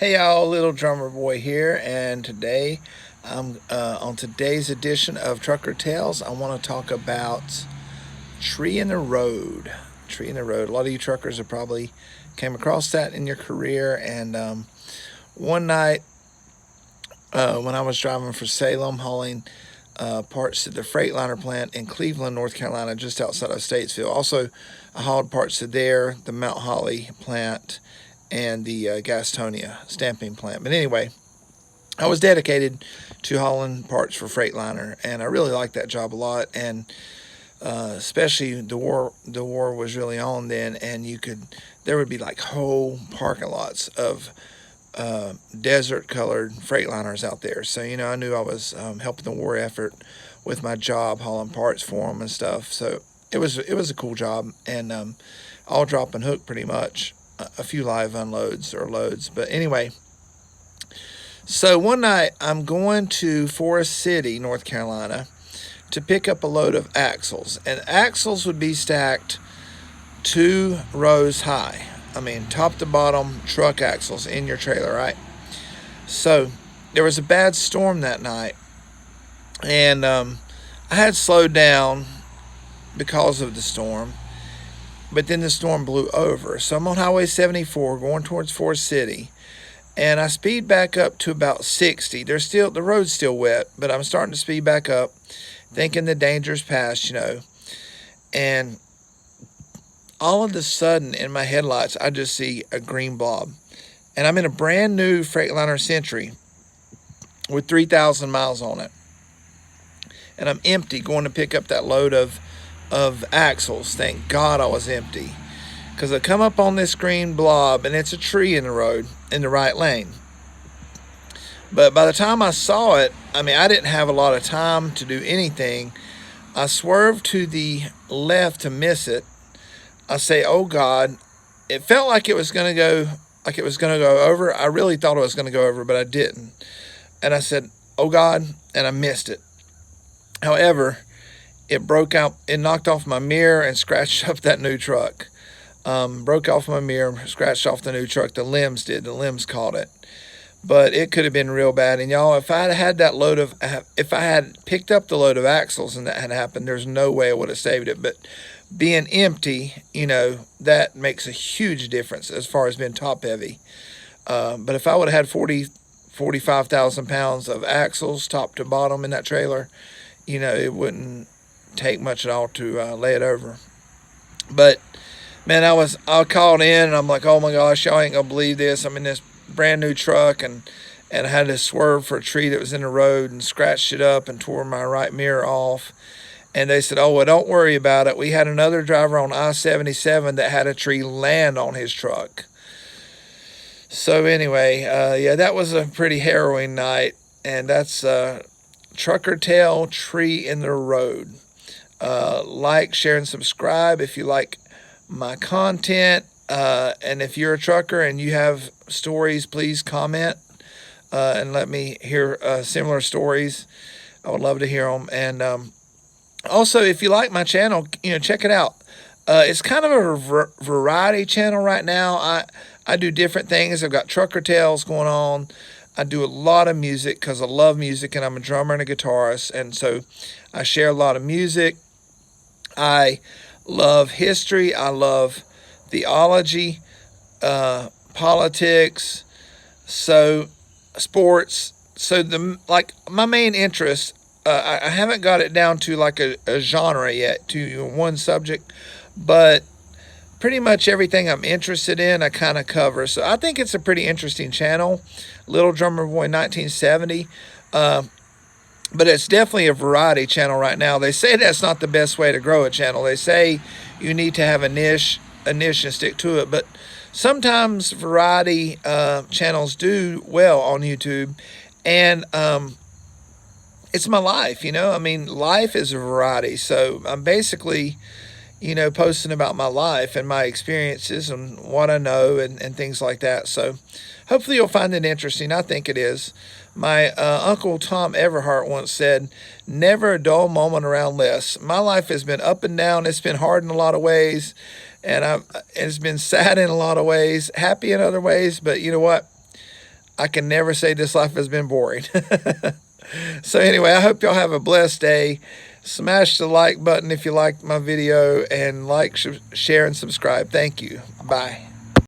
Hey y'all, Little Drummer Boy here, and today, on today's edition of Trucker Tales, I want to talk about tree in the road. Tree in the road. A lot of you truckers have probably came across that in your career, and one night when I was driving for Salem, hauling parts to the Freightliner plant in Cleveland, North Carolina, just outside of Statesville. Also, I hauled parts to there, the Mount Holly plant, and the Gastonia stamping plant. But anyway, I was dedicated to hauling parts for Freightliner, and I really liked that job a lot. And especially the war was really on then, and there would be like whole parking lots of desert colored Freightliners out there. So I knew I was helping the war effort with my job hauling parts for them and stuff. So it was a cool job, and all drop and hook pretty much. A few live unloads or loads, but anyway. So one night I'm going to Forest City, North Carolina, to pick up a load of axles, and axles would be stacked 2 rows high. I mean, top to bottom truck axles in your trailer, right? So there was a bad storm that night, and I had slowed down because of the storm, but then the storm blew over. So I'm on Highway 74 going towards Forest City, and I speed back up to about 60. The road's still wet, but I'm starting to speed back up, thinking the danger's past. And all of a sudden in my headlights, I just see a green blob. And I'm in a brand new Freightliner Century with 3,000 miles on it. And I'm empty going to pick up that load of axles. Thank God I was empty. Because I come up on this green blob, and it's a tree in the road in the right lane. But by the time I saw it, I mean, I didn't have a lot of time to do anything. I swerved to the left to miss it. I say, oh God. It felt like it was going to go over. I really thought it was going to go over, but I didn't. And I said, oh God, and I missed it. However, it broke out, it knocked off my mirror and scratched up that new truck. Broke off my mirror, scratched off the new truck. The limbs caught it. But it could have been real bad. And y'all, if I had picked up the load of axles and that had happened, there's no way I would have saved it. But being empty, that makes a huge difference as far as being top heavy. But if I would have had 45,000 pounds of axles top to bottom in that trailer, it wouldn't take much at all to lay it over. But man, I called in, and I'm like, oh my gosh, y'all ain't gonna believe this. I'm in this brand new truck, and I had to swerve for a tree that was in the road and scratched it up and tore my right mirror off. And they said, oh, well, don't worry about it. We had another driver on I-77 that had a tree land on his truck. So anyway, yeah, that was a pretty harrowing night, and that's Trucker Tale, Tree in the Road. Like, share, and subscribe if you like my content. And if you're a trucker and you have stories, please comment and let me hear similar stories. I would love to hear them. And also, if you like my channel, check it out. It's kind of a variety channel right now. I do different things. I've got trucker tales going on. I do a lot of music because I love music, and I'm a drummer and a guitarist. And so I share a lot of music. I love history. I love theology, politics, so sports. So my main interest, I haven't got it down to like a genre yet, to one subject, but pretty much everything I'm interested in, I kind of cover. So I think it's a pretty interesting channel, Little Drummer Boy 1970. But it's definitely a variety channel right now. They say that's not the best way to grow a channel. They say you need to have a niche and stick to it. But sometimes variety channels do well on YouTube. And it's my life, I mean, life is a variety. So I'm basically, posting about my life and my experiences and what I know and things like that. So hopefully you'll find it interesting. I think it is. My Uncle Tom Everhart once said, never a dull moment around Les. My life has been up and down. It's been hard in a lot of ways, and it's been sad in a lot of ways, happy in other ways. But you know what? I can never say this life has been boring. So anyway, I hope y'all have a blessed day. Smash the like button if you liked my video, and like, share, and subscribe. Thank you. Bye.